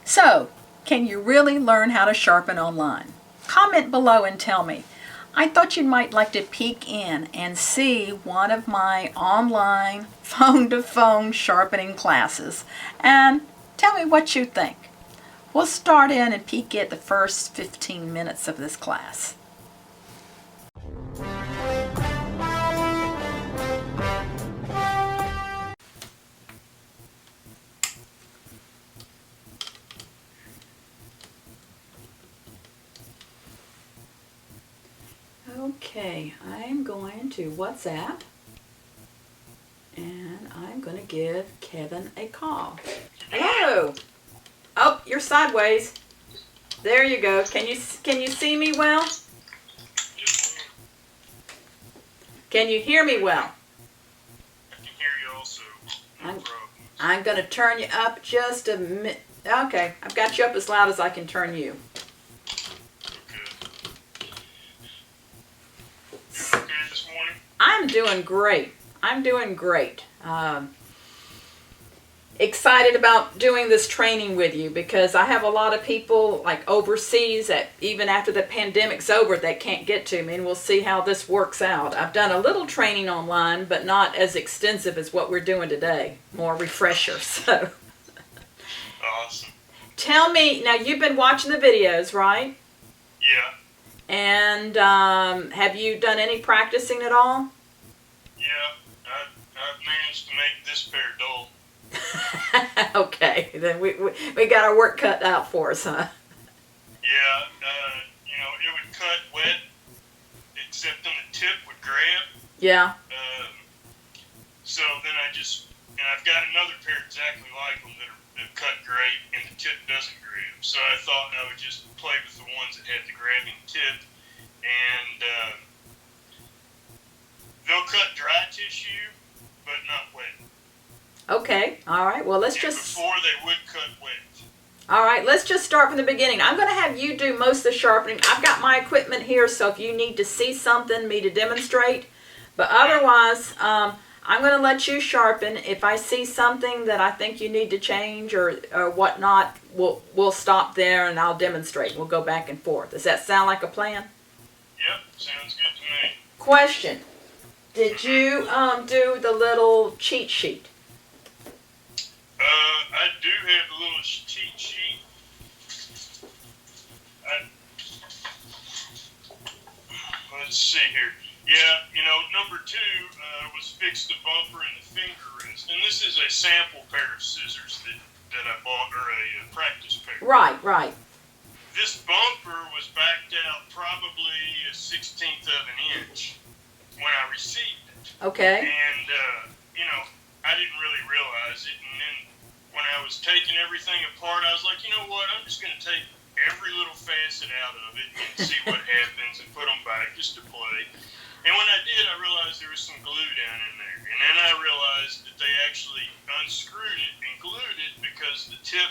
So, can you really learn how to sharpen online? Comment below and tell me. I thought you might like to peek in and see one of my online phone-to-phone sharpening classes and tell me what you think. We'll start in and peek at the first 15 minutes of this class. Okay, I'm going to WhatsApp and I'm going to give Kevin a call. Hello. Oh, you're sideways. There you go. Can you see me well? Can you hear me well? I can hear you also. No problem. I'm going to turn you up just a minute. Okay, I've got you up as loud as I can turn you. I'm doing great. I'm doing great. Excited about doing this training with you because I have a lot of people like overseas that even after the pandemic's over that can't get to me, and we'll see how this works out. I've done a little training online, but not as extensive as what we're doing today. More refresher. So. Awesome. Tell me, now you've been watching the videos, right? Yeah. And have you done any practicing at all? Yeah, I've managed to make this pair dull. Okay, then we got our work cut out for us, huh? Yeah, it would cut wet, except then the tip would grab. Yeah. So then I've got another pair exactly like them that cut great and the tip doesn't grab. So I thought I would just play with the ones that had the grabbing tip, and they'll cut dry tissue, but not wet. Okay, all right, well Before they would cut wet. All right, let's just start from the beginning. I'm going to have you do most of the sharpening. I've got my equipment here, so if you need to see something, me to demonstrate. But otherwise, I'm going to let you sharpen. If I see something that I think you need to change or whatnot, we'll stop there and I'll demonstrate. We'll go back and forth. Does that sound like a plan? Yep, sounds good to me. Question. Did you do the little cheat sheet? I do have a little cheat sheet. Let's see here. Yeah, number 2 was fix the bumper and the finger wrist. And this is a sample pair of scissors that I bought, or a practice pair. Right. This bumper was backed out probably a 1/16 of an inch when I received it. Okay. And, I didn't really realize it. And then when I was taking everything apart, I was like, you know what, I'm just going to take every little facet out of it and see what happens and put them back just to play. And when I did, I realized there was some glue down in there. And then I realized that they actually unscrewed it and glued it because the tip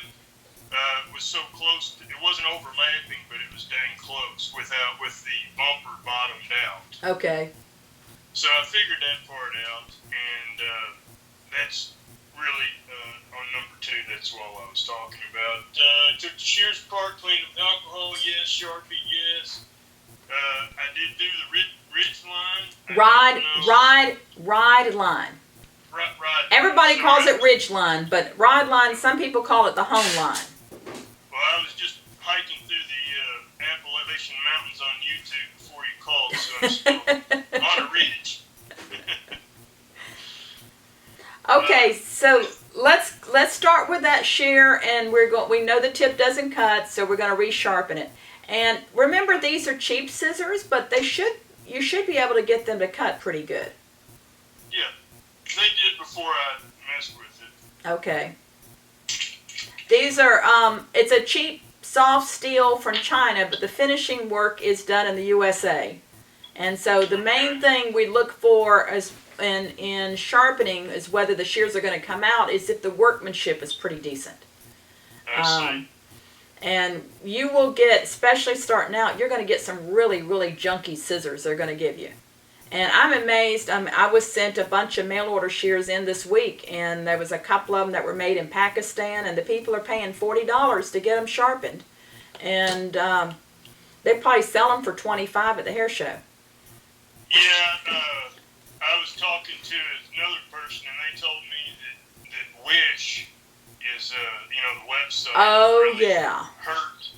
was so close. It wasn't overlapping, but it was dang close with the bumper bottomed out. Okay. So I figured that part out, and that's really on number 2. That's all I was talking about. Took the shears apart, cleaned it with alcohol. Yes. Sharpie. Yes. I did do the ridge line. Ride line. Everybody calls it ridge line, but ride line, some people call it the home line. Well, I was just hiking through the Appalachian Mountains on YouTube before you called, so I'm still on a ridge. Okay, so let's start with that shear, and we know the tip doesn't cut, so we're going to resharpen it. And remember, these are cheap scissors, but you should be able to get them to cut pretty good. Yeah, they did before I messed with it. Okay. These are it's a cheap soft steel from China, but the finishing work is done in the USA. And so the main thing we look for in sharpening is whether the shears are going to come out is if the workmanship is pretty decent. I see. And you will get, especially starting out, you're going to get some really, really junky scissors they're going to give you. And I'm amazed. I was sent a bunch of mail order shears in this week, and there was a couple of them that were made in Pakistan, and the people are paying $40 to get them sharpened. And they probably sell them for $25 at the hair show. Yeah, I was talking to another person, and they told me that Wish is, the website really hurt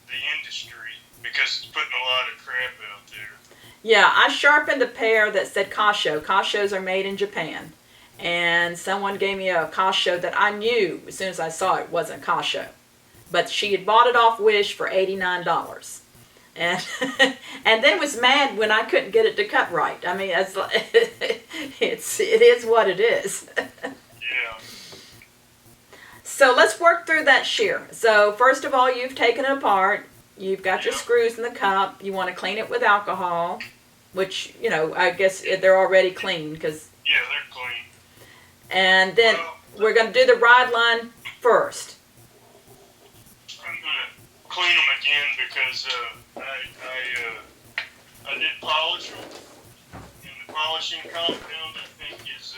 the industry because it's putting a lot of crap out there. Yeah, I sharpened a pair that said Kasho. Kashos are made in Japan. And someone gave me a Kasho that I knew as soon as I saw it wasn't Kasho. But she had bought it off Wish for $89. And and then was mad when I couldn't get it to cut right. I mean, it is what it is. Yeah. So let's work through that shear. So first of all, you've taken it apart. You've got your screws in the cup. You want to clean it with alcohol, which, I guess they're already clean. Yeah, they're clean. And then we're going to do the ride line first. I'm going to clean them again because I did polish them. And the polishing compound, I think, is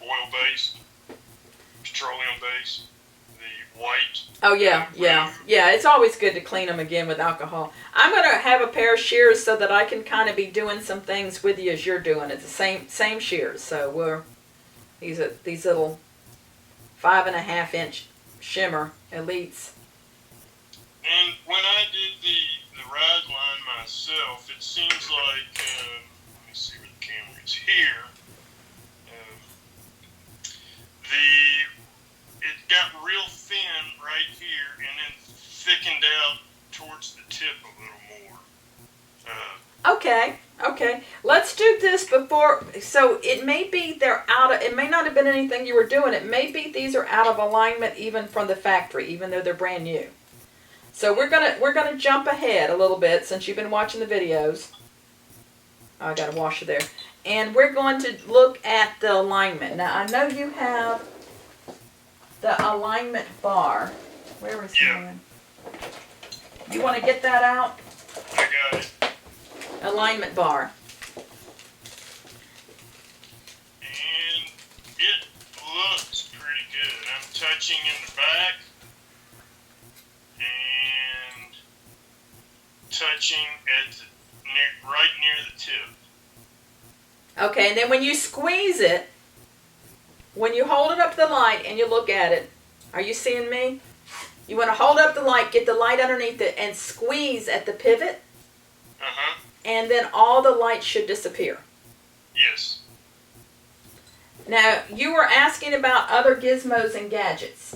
oil-based. Petroleum base, the white. Oh yeah. It's always good to clean them again with alcohol. I'm going to have a pair of shears so that I can kind of be doing some things with you as you're doing it. The same shears. So we're these little 5.5-inch shimmer elites. And when I did the ride line myself, it seems like let me see where the camera is here. It got real thin right here and then thickened out towards the tip a little more. Okay. Let's do this before. So it may be it may not have been anything you were doing. It may be these are out of alignment even from the factory, even though they're brand new. So we're gonna jump ahead a little bit since you've been watching the videos. Oh, I got a washer there. And we're going to look at the alignment. Now, I know you have the alignment bar. Where is it? You want to get that out? I got it. Alignment bar. And it looks pretty good. I'm touching in the back and touching at right near the tip. Okay, and then when you squeeze it, when you hold it up to the light and you look at it, are you seeing me? You want to hold up the light, get the light underneath it, and squeeze at the pivot. Uh-huh. And then all the light should disappear. Yes. Now, you were asking about other gizmos and gadgets.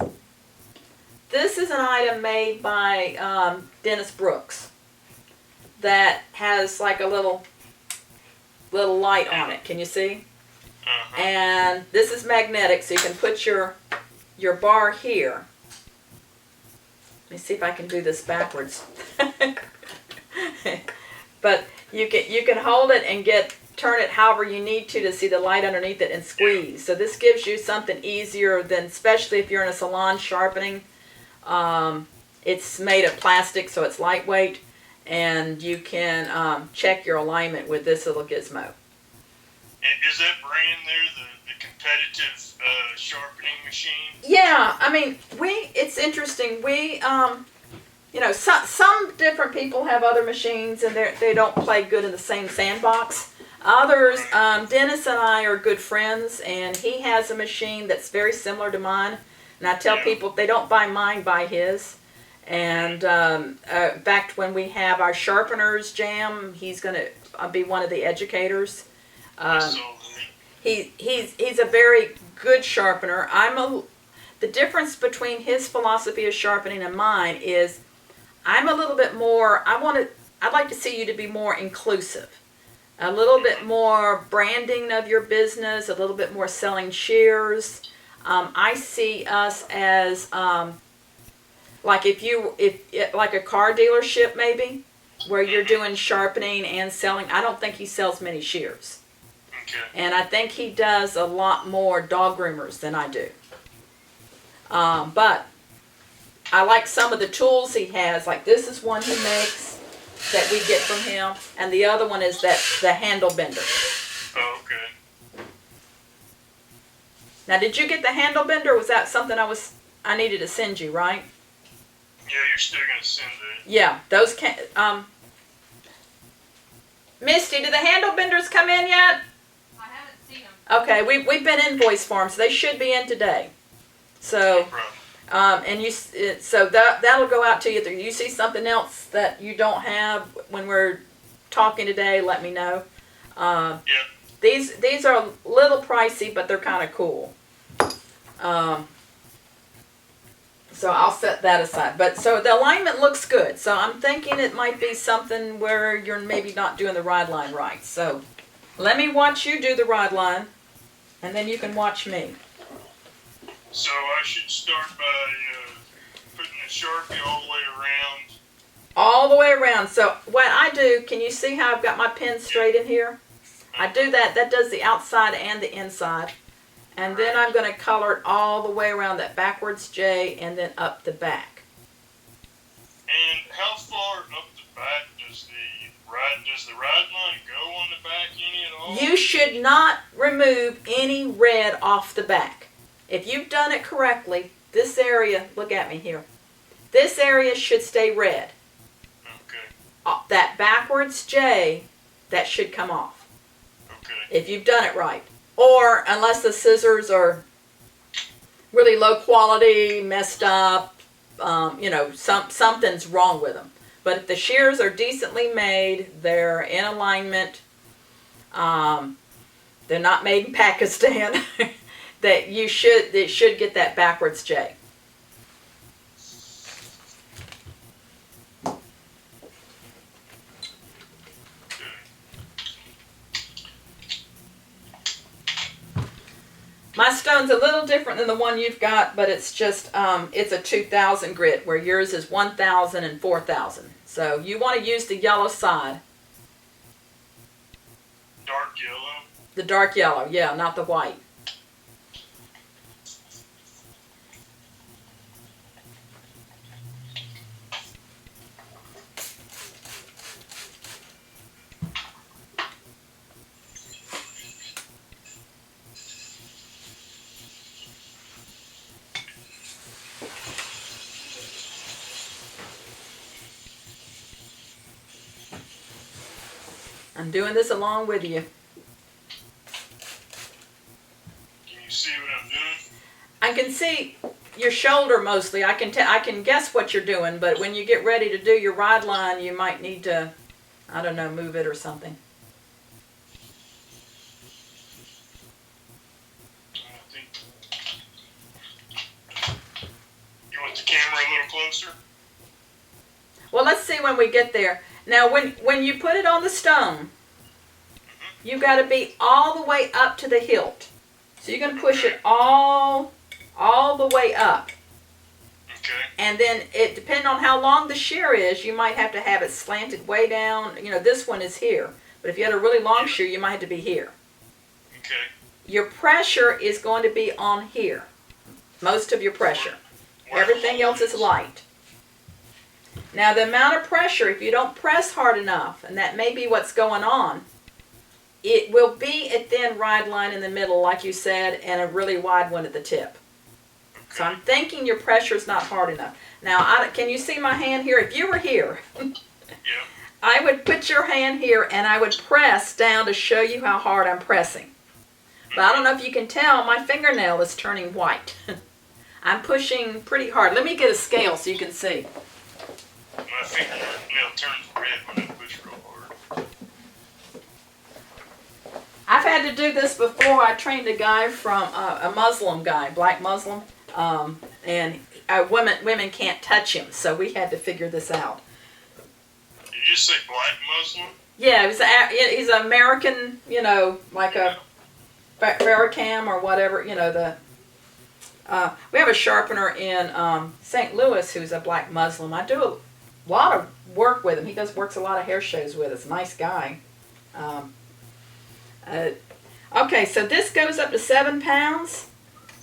This is an item made by Dennis Brooks that has like a little light on it. Can you see? Uh-huh. And this is magnetic, so you can put your bar here. Let me see if I can do this backwards. But you can hold it and turn it however you need to see the light underneath it and squeeze. So this gives you something easier than, especially if you're in a salon sharpening. It's made of plastic, so it's lightweight, and you can check your alignment with this little gizmo. Is that brand there the competitive sharpening machine? Yeah, I mean, it's interesting. Some different people have other machines and they don't play good in the same sandbox. Others, Dennis and I are good friends, and he has a machine that's very similar to mine. And I tell people if they don't buy mine, buy his. And in fact, when we have our sharpeners jam, he's going to be one of the educators. He's a very good sharpener. The difference between his philosophy of sharpening and mine is I'm a little bit more, I'd like to see you to be more inclusive. A little bit more branding of your business, a little bit more selling shears. I see us as like like a car dealership maybe, where you're doing sharpening and selling. I don't think he sells many shears. Okay. And I think he does a lot more dog groomers than I do. But I like some of the tools he has. Like this is one he makes that we get from him, and the other one is the handle bender. Oh, okay. Now, did you get the handle bender? Or was that something I needed to send you, right? Yeah, you're still gonna send it. Yeah, those can. Misty, did the handle benders come in yet? I haven't seen them. Okay, we've been invoiced for them, so they should be in today. No So, problem. so that'll go out to you. If you see something else that you don't have when we're talking today, let me know. Yeah. These are a little pricey, but they're kind of cool. So I'll set that aside. But so the alignment looks good. So I'm thinking it might be something where you're maybe not doing the ride line right. So let me watch you do the ride line, and then you can watch me. So I should start by putting the Sharpie all the way around. All the way around. So what I do, can you see how I've got my pen straight in here? I do that. That does the outside and the inside. And then I'm going to color it all the way around that backwards J and then up the back. And how far up the back does the ride line go on the back any at all? You should not remove any red off the back. If you've done it correctly, this area, look at me here, this area should stay red. Okay. That backwards J, that should come off. Okay. If you've done it right. Or unless the scissors are really low quality, messed up, something's wrong with them. But if the shears are decently made, they're in alignment, they're not made in Pakistan, that it should get that backwards J. My stone's a little different than the one you've got, but it's just, it's a 2000 grit, where yours is 1000 and 4000. So you want to use the yellow side. Dark yellow? The dark yellow, yeah, not the white. I'm doing this along with you. Can you see what I'm doing? I can see your shoulder mostly. I can guess what you're doing, but when you get ready to do your ride line, you might need to, I don't know, move it or something. I think. You want the camera a little closer? Well, let's see when we get there. Now, when you put it on the stone, you've got to be all the way up to the hilt. So you're going to push it all the way up. Okay. And then, depending on how long the shear is, you might have to have it slanted way down. This one is here. But if you had a really long shear, you might have to be here. Okay. Your pressure is going to be on here. Most of your pressure. Everything else is light. Now, the amount of pressure, if you don't press hard enough, and that may be what's going on, it will be a thin ride line in the middle, like you said, and a really wide one at the tip. So I'm thinking your pressure is not hard enough. Now, can you see my hand here? If you were here, Yeah. I would put your hand here and I would press down to show you how hard I'm pressing. But I don't know if you can tell, my fingernail is turning white. I'm pushing pretty hard. Let me get a scale so you can see. My fingernail turns red when I push real hard. I've had to do this before. I trained a guy from a Muslim guy, black Muslim, and women can't touch him, so we had to figure this out. Did you just say black Muslim? Yeah, he's an American, like a Farrakhan or whatever, we have a sharpener in St. Louis who's a black Muslim. I do a lot of work with him. He works a lot of hair shows with us. Nice guy. Okay, so this goes up to 7 pounds.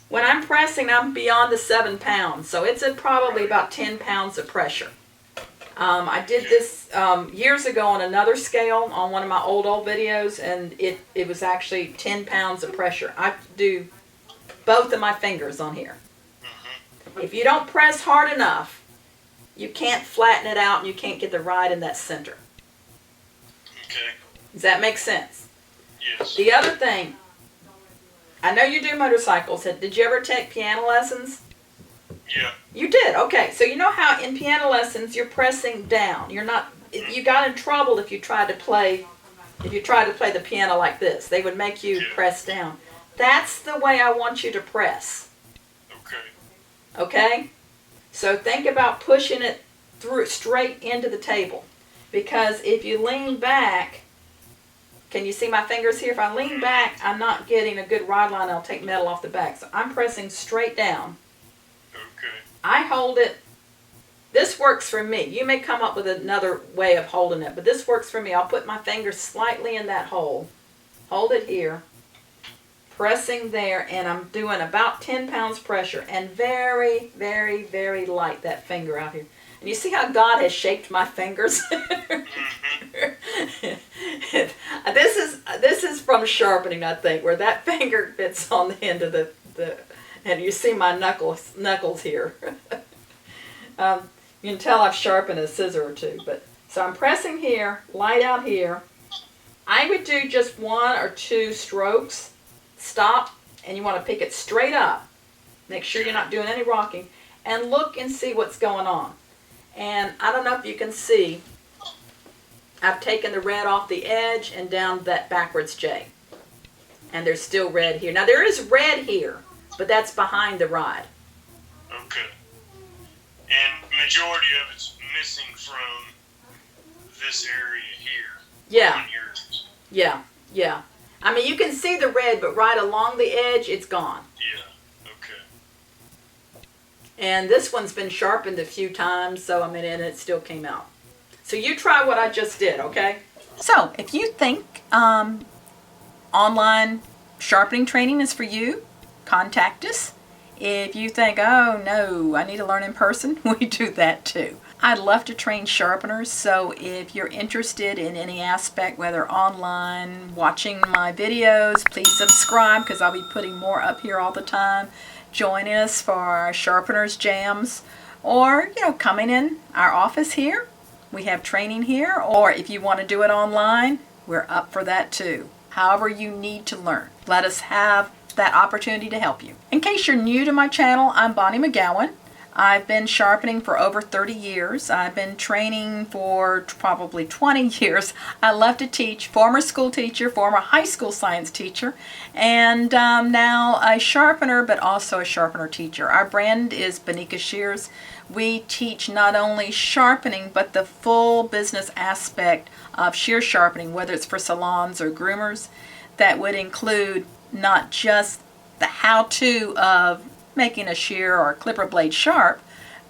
When I'm pressing, I'm beyond the 7 pounds. So it's at probably about 10 pounds of pressure. I did this years ago on another scale on one of my old videos, and it was actually 10 pounds of pressure. I do both of my fingers on here. If you don't press hard enough, you can't flatten it out and you can't get the ride in that center. Okay. Does that make sense? Yes. The other thing, I know you do motorcycles. Did you ever take piano lessons? Yeah. You did. Okay. So you know how in piano lessons you're pressing down. You're not. You got in trouble if you tried to play. If you tried to play the piano like this, they would make you press down. That's the way I want you to press. Okay. Okay? So think about pushing it through straight into the table. Because if you lean back, can you see my fingers here? If I lean back, I'm not getting a good ride line. I'll take metal off the back. So I'm pressing straight down. Okay. I hold it. This works for me. You may come up with another way of holding it, but this works for me. I'll put my fingers slightly in that hole. Hold it here. Pressing there, and I'm doing about 10 pounds pressure, and very, very, very light that finger out here. And you see how God has shaped my fingers? This is from Sharpening, I think, where that finger fits on the end of the and you see my knuckles here. You can tell I've sharpened a scissor or two. But so I'm pressing here, light out here. I would do just 1 or 2 strokes. Stop, and you want to pick it straight up. Make sure you're not doing any rocking. And look and see what's going on. And I don't know if you can see, I've taken the red off the edge and down that backwards J. And there's still red here. Now there is red here, but that's behind the rod. Okay. And majority of it's missing from this area here. Yeah. On yours. Yeah, yeah. I mean, you can see the red, but right along the edge, it's gone. Yeah, okay. And this one's been sharpened a few times, so I mean, and it still came out. So you try what I just did, okay? So if you think online sharpening training is for you, contact us. If you think, oh no, I need to learn in person, we do that too. I'd love to train sharpeners, so if you're interested in any aspect, whether online, watching my videos, please subscribe because I'll be putting more up here all the time. Join us for our Sharpeners Jams, or, coming in our office here. We have training here, or if you want to do it online, we're up for that too. However you need to learn, let us have that opportunity to help you. In case you're new to my channel, I'm Bonnie Megowan. I've been sharpening for over 30 years. I've been training for probably 20 years. I love to teach, former school teacher, former high school science teacher, and now a sharpener, but also a sharpener teacher. Our brand is Bonika Shears. We teach not only sharpening, but the full business aspect of shear sharpening, whether it's for salons or groomers. That would include not just the how-to of making a shear or a clipper blade sharp,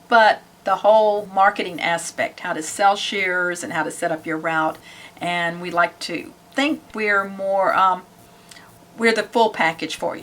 but the whole marketing aspect, how to sell shears and how to set up your route. And we like to think we're more, we're the full package for you.